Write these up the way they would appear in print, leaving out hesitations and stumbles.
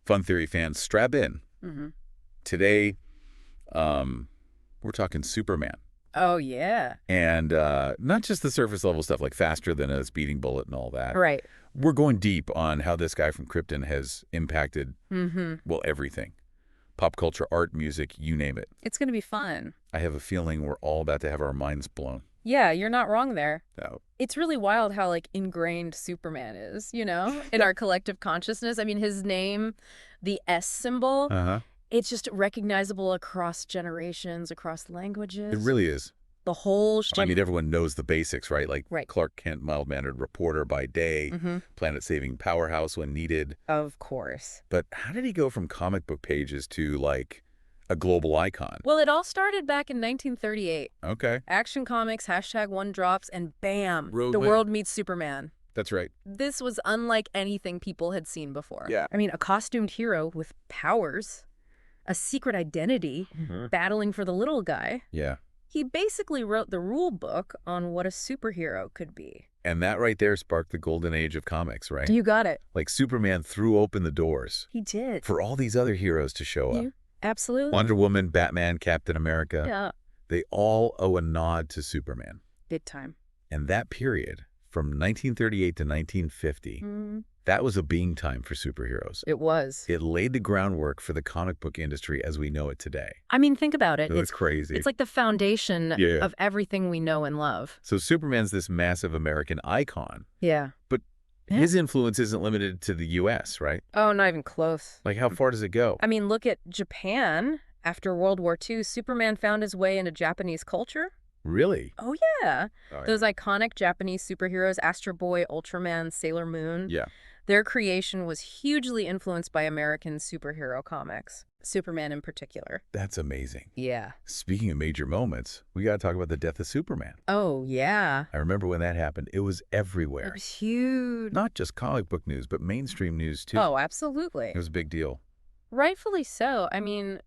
Fun theory fans, strap in. Mm-hmm. Today, we're talking Superman. Oh, yeah. And not just the surface level stuff, like faster than a speeding bullet and all that. Right. We're going deep on how this guy from Krypton has impacted, well, everything. Pop culture, art, music, you name it. It's going to be fun. I have a feeling we're all about to have our minds blown. Yeah, you're not wrong there. No. It's really wild how, like, ingrained Superman is, you know, in our collective consciousness. I mean, his name, the S symbol, it's just recognizable across generations, across languages. It really is. The whole I mean, everyone knows the basics, right? Like right. Clark Kent, mild-mannered reporter by day, planet-saving powerhouse when needed. Of course. But how did he go from comic book pages to, like, a global icon? Well, it all started back in 1938. Okay. Action Comics, #1 drops, and bam, the world meets Superman. That's right. This was unlike anything people had seen before. Yeah. I mean, a costumed hero with powers, a secret identity, battling for the little guy. Yeah. He basically wrote the rule book on what a superhero could be. And that right there sparked the golden age of comics, right? You got it. Like Superman threw open the doors. He did. For all these other heroes to show up. Absolutely. Wonder Woman, Batman, Captain America. Yeah. They all owe a nod to Superman. Big time. And that period, from 1938 to 1950, that was a being time for superheroes. It was. It laid the groundwork for the comic book industry as we know it today. I mean, think about it. It's crazy. It's like the foundation of everything we know and love. So Superman's this massive American icon. Yeah. But his influence isn't limited to the U.S., right? Oh, not even close. Like, how far does it go? I mean, look at Japan. After World War II, Superman found his way into Japanese culture. Really? Oh, yeah. Those iconic Japanese superheroes, Astro Boy, Ultraman, Sailor Moon. Yeah. Their creation was hugely influenced by American superhero comics, Superman in particular. That's amazing. Yeah. Speaking of major moments, we got to talk about the death of Superman. Oh, yeah. I remember when that happened. It was everywhere. It was huge. Not just comic book news, but mainstream news, too. Oh, absolutely. It was a big deal. Rightfully so. I mean,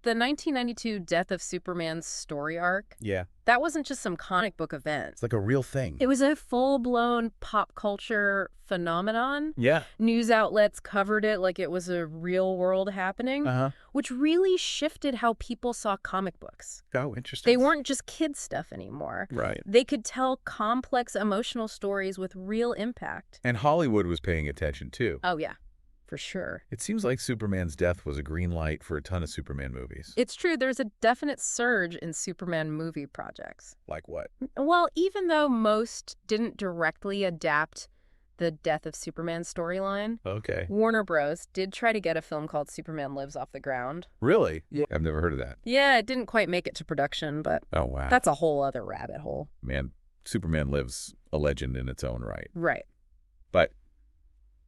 the 1992 death of Superman's story arc, that wasn't just some comic book event. It's like a real thing. It was a full-blown pop culture phenomenon. Yeah. News outlets covered it like it was a real-world happening, which really shifted how people saw comic books. Oh, interesting. They weren't just kid stuff anymore. Right. They could tell complex emotional stories with real impact. And Hollywood was paying attention, too. Oh, yeah. For sure. It seems like Superman's death was a green light for a ton of Superman movies. It's true. There's a definite surge in Superman movie projects. Like what? Well, even though most didn't directly adapt the death of Superman storyline, okay, Warner Bros. Did try to get a film called Superman Lives off the ground. Really? Yeah. I've never heard of that. Yeah, it didn't quite make it to production, but oh, wow. That's a whole other rabbit hole. Man, Superman Lives a legend in its own right. Right. But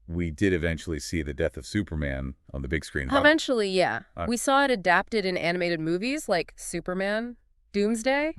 we did eventually see the death of Superman on the big screen. Eventually, yeah. We saw it adapted in animated movies like Superman, Doomsday,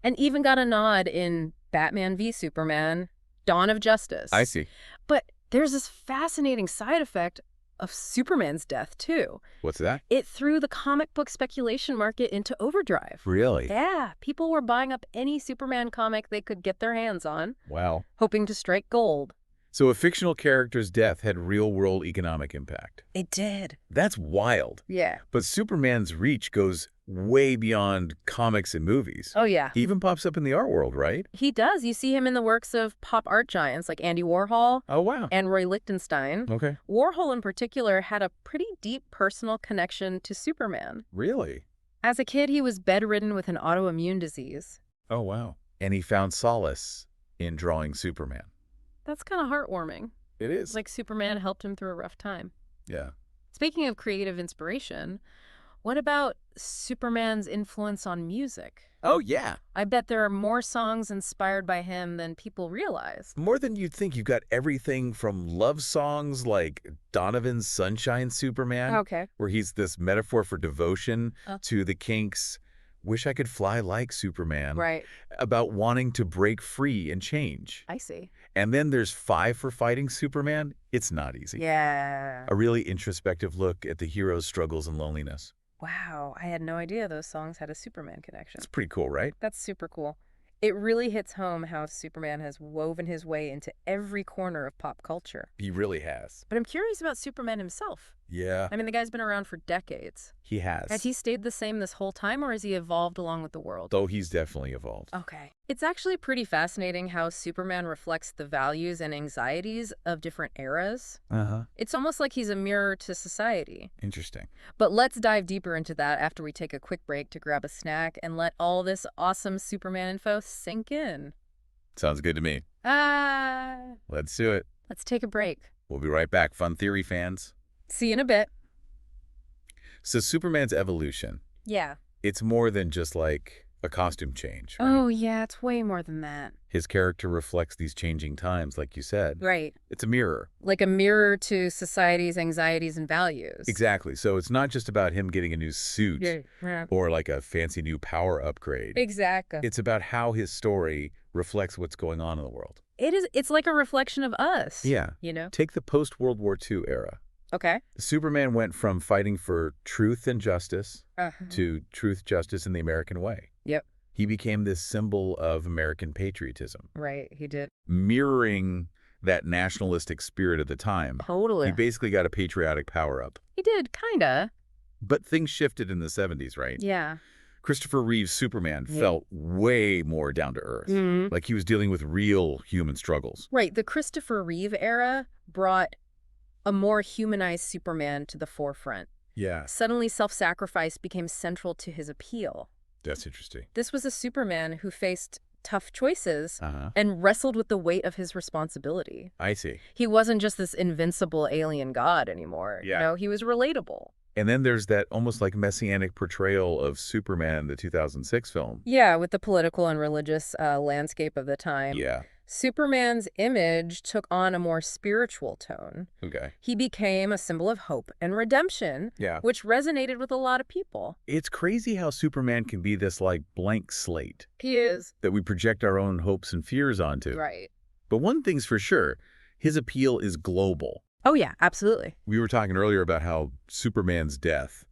and even got a nod in Batman v Superman, Dawn of Justice. I see. But there's this fascinating side effect of Superman's death, too. What's that? It threw the comic book speculation market into overdrive. Really? Yeah. People were buying up any Superman comic they could get their hands on. Wow. Hoping to strike gold. So a fictional character's death had real-world economic impact. It did. That's wild. Yeah. But Superman's reach goes way beyond comics and movies. Oh, yeah. He even pops up in the art world, right? He does. You see him in the works of pop art giants like Andy Warhol. Oh, wow. And Roy Lichtenstein. Okay. Warhol, in particular, had a pretty deep personal connection to Superman. Really? As a kid, he was bedridden with an autoimmune disease. Oh, wow. And he found solace in drawing Superman. That's kind of heartwarming. It is. Like Superman helped him through a rough time. Yeah. Speaking of creative inspiration, what about Superman's influence on music? Oh, yeah. I bet there are more songs inspired by him than people realize. More than you'd think. You've got everything from love songs like Donovan's Sunshine Superman, where he's this metaphor for devotion, to the Kinks' Wish I Could Fly Like Superman, about wanting to break free and change. I see. And then there's Five for Fighting Superman. It's not easy. Yeah. A really introspective look at the hero's struggles and loneliness. Wow, I had no idea those songs had a Superman connection. It's pretty cool, right? That's super cool. It really hits home how Superman has woven his way into every corner of pop culture. He really has. But I'm curious about Superman himself. Yeah. I mean, the guy's been around for decades. He has. Has he stayed the same this whole time, or has he evolved along with the world? Oh, he's definitely evolved. Okay. It's actually pretty fascinating how Superman reflects the values and anxieties of different eras. It's almost like he's a mirror to society. Interesting. But let's dive deeper into that after we take a quick break to grab a snack and let all this awesome Superman info sink in. Sounds good to me. Let's do it. Let's take a break. We'll be right back, Fun Theory fans. See you in a bit. So Superman's evolution. Yeah. It's more than just like a costume change, right? Oh, yeah, it's way more than that. His character reflects these changing times, like you said. Right. It's a mirror. Like a mirror to society's anxieties and values. Exactly. So it's not just about him getting a new suit or like a fancy new power upgrade. Exactly. It's about how his story reflects what's going on in the world. It's like a reflection of us. Yeah. You know? Take the post-World War II era. Okay. Superman went from fighting for truth and justice to truth, justice, and the American way. Yep. He became this symbol of American patriotism. Right, he did. Mirroring that nationalistic spirit of the time. Totally. He basically got a patriotic power-up. He did, kinda. But things shifted in the 70s, right? Yeah. Christopher Reeve's Superman felt way more down to earth. Like he was dealing with real human struggles. Right. The Christopher Reeve era brought a more humanized Superman to the forefront. Yeah. Suddenly, self-sacrifice became central to his appeal. That's interesting. This was a Superman who faced tough choices and wrestled with the weight of his responsibility. I see. He wasn't just this invincible alien god anymore. Yeah. You know, he was relatable. And then there's that almost like messianic portrayal of Superman in the 2006 film. Yeah, with the political and religious landscape of the time. Yeah. Superman's image took on a more spiritual tone. Okay. He became a symbol of hope and redemption, which resonated with a lot of people. It's crazy how Superman can be this like blank slate. He is. That we project our own hopes and fears onto. Right. But one thing's for sure, his appeal is global. Oh, yeah, absolutely. We were talking earlier about how Superman's death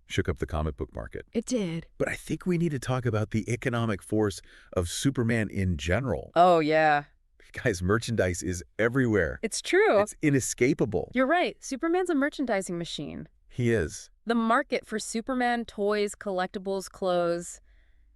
shook up the comic book market. It did. But I think we need to talk about the economic force of Superman in general. Oh, yeah. Guys, merchandise is everywhere. It's true. It's inescapable. You're right. Superman's a merchandising machine. He is. The market for Superman toys, collectibles, clothes,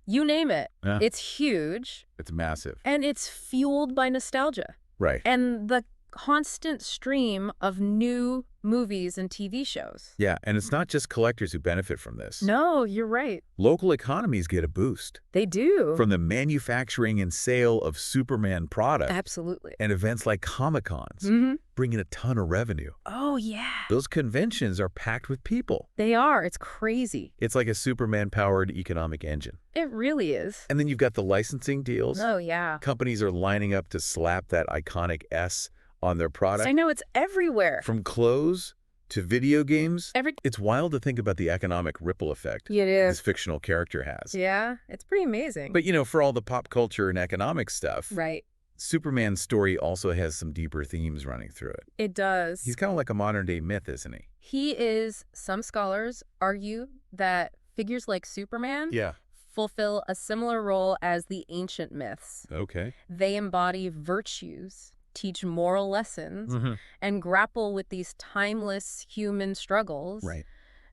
you name it. It's huge. It's massive. And it's fueled by nostalgia. Right. And the constant stream of new movies and TV shows. Yeah, and it's not just collectors who benefit from this. No, you're right. Local economies get a boost. They do. From the manufacturing and sale of Superman products. Absolutely. And events like Comic-Cons, bring in a ton of revenue. Oh, yeah. Those conventions are packed with people. They are. It's crazy. It's like a Superman-powered economic engine. It really is. And then you've got the licensing deals. Oh, yeah. Companies are lining up to slap that iconic S on their product. I know, it's everywhere. From clothes to video games. It's wild to think about the economic ripple effect it is. this fictional character has. Yeah, it's pretty amazing. But, you know, for all the pop culture and economic stuff, right. Superman's story also has some deeper themes running through it. It does. He's kind of like a modern-day myth, isn't he? He is, some scholars argue that figures like Superman fulfill a similar role as the ancient myths. Okay. They embody virtues, teach moral lessons, and grapple with these timeless human struggles. Right.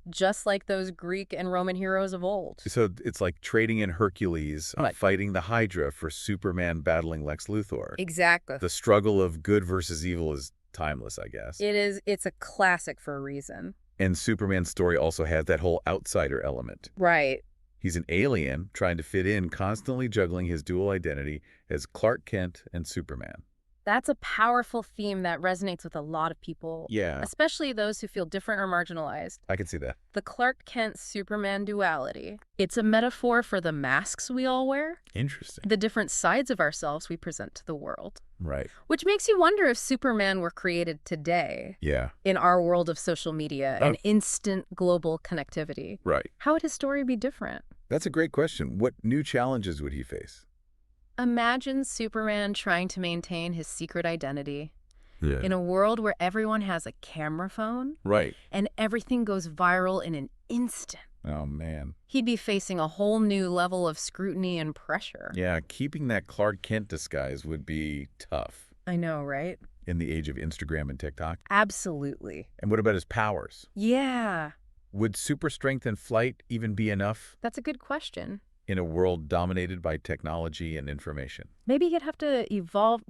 Just like those Greek and Roman heroes of old. So it's like trading in Hercules, fighting the Hydra for Superman battling Lex Luthor. Exactly. The struggle of good versus evil is timeless, I guess. It is. It's a classic for a reason. And Superman's story also has that whole outsider element. Right. He's an alien trying to fit in, constantly juggling his dual identity as Clark Kent and Superman. That's a powerful theme that resonates with a lot of people. Yeah. Especially those who feel different or marginalized. I can see that. The Clark Kent-Superman duality. It's a metaphor for the masks we all wear. Interesting. The different sides of ourselves we present to the world. Right. Which makes you wonder if Superman were created today. Yeah. In our world of social media and instant global connectivity. Right. How would his story be different? That's a great question. What new challenges would he face? Imagine Superman trying to maintain his secret identity Yeah. in a world where everyone has a camera phone. Right. And everything goes viral in an instant. Oh, man. He'd be facing a whole new level of scrutiny and pressure. Yeah, keeping that Clark Kent disguise would be tough. I know, right? in the age of Instagram and TikTok? Absolutely. And what about his powers? Yeah. Would super strength and flight even be enough? That's a good question. In a world dominated by technology and information? Maybe he'd have to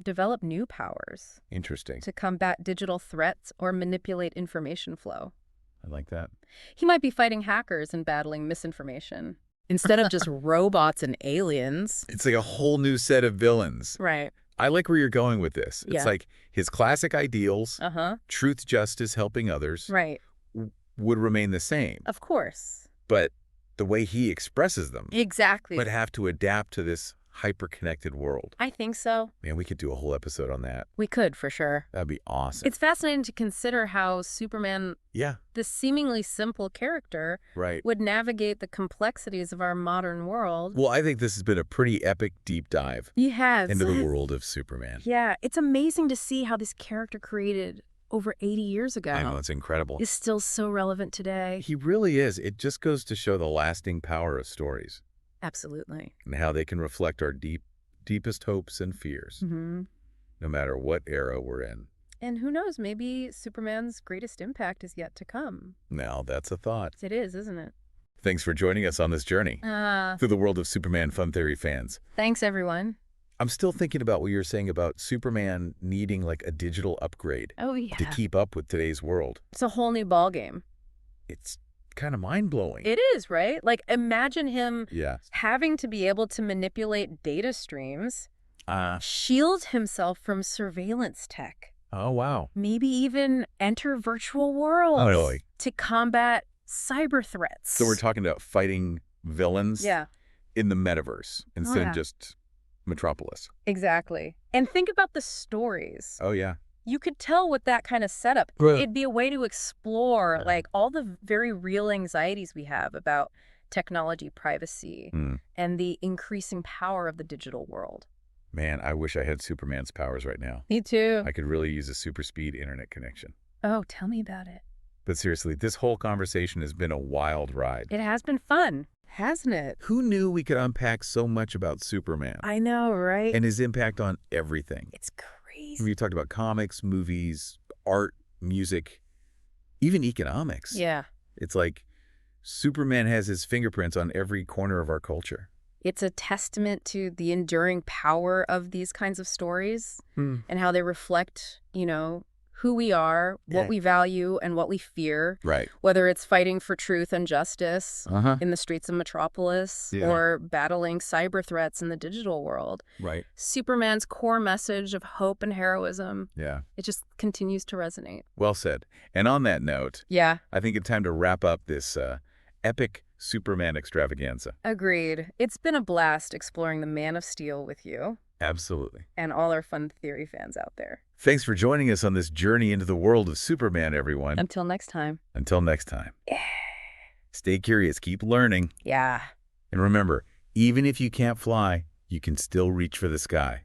develop new powers. Interesting. To combat digital threats or manipulate information flow. I like that. He might be fighting hackers and battling misinformation. Instead of just robots and aliens. It's like a whole new set of villains. Right. I like where you're going with this. It's like his classic ideals, truth, justice, helping others, right, would remain the same. Of course. But the way he expresses them exactly would have to adapt to this hyper-connected world. I think so. Man, we could do a whole episode on that. We could, for sure. That'd be awesome. It's fascinating to consider how Superman, this seemingly simple character, would navigate the complexities of our modern world. Well, I think this has been a pretty epic deep dive into the world of Superman. Yeah, it's amazing to see how this character created over 80 years ago. I know, it's incredible. Is still so relevant today. He really is. It just goes to show the lasting power of stories. Absolutely. And how they can reflect our deepest hopes and fears, no matter what era we're in. And who knows, maybe Superman's greatest impact is yet to come. Now, that's a thought. It is, isn't it? Thanks for joining us on this journey through the world of Superman Fun Theory fans. Thanks, everyone. I'm still thinking about what you're saying about Superman needing like a digital upgrade to keep up with today's world. It's a whole new ballgame. It's kind of mind-blowing. It is, right? Like, imagine him having to be able to manipulate data streams, shield himself from surveillance tech. Oh, wow. Maybe even enter virtual worlds to combat cyber threats. So we're talking about fighting villains in the metaverse instead of just Metropolis. Exactly. And think about the stories. Oh, yeah. You could tell with that kind of setup, it'd be a way to explore like all the very real anxieties we have about technology privacy and the increasing power of the digital world. Man, I wish I had Superman's powers right now. Me too. I could really use a super speed internet connection. Oh, tell me about it. But seriously, this whole conversation has been a wild ride. It has been fun, hasn't it? Who knew we could unpack so much about Superman? I know, right? And his impact on everything. It's crazy. We talked about comics, movies, art, music, even economics. Yeah. It's like Superman has his fingerprints on every corner of our culture. It's a testament to the enduring power of these kinds of stories and how they reflect, you know, who we are, what we value, and what we fear. Right. Whether it's fighting for truth and justice in the streets of Metropolis or battling cyber threats in the digital world. Right. Superman's core message of hope and heroism. Yeah. It just continues to resonate. Well said. And on that note, I think it's time to wrap up this epic Superman extravaganza. Agreed. It's been a blast exploring the Man of Steel with you. Absolutely. And all our fun theory fans out there. Thanks for joining us on this journey into the world of Superman, everyone. Until next time. Until next time. Stay curious. Keep learning. Yeah. And remember, even if you can't fly, you can still reach for the sky.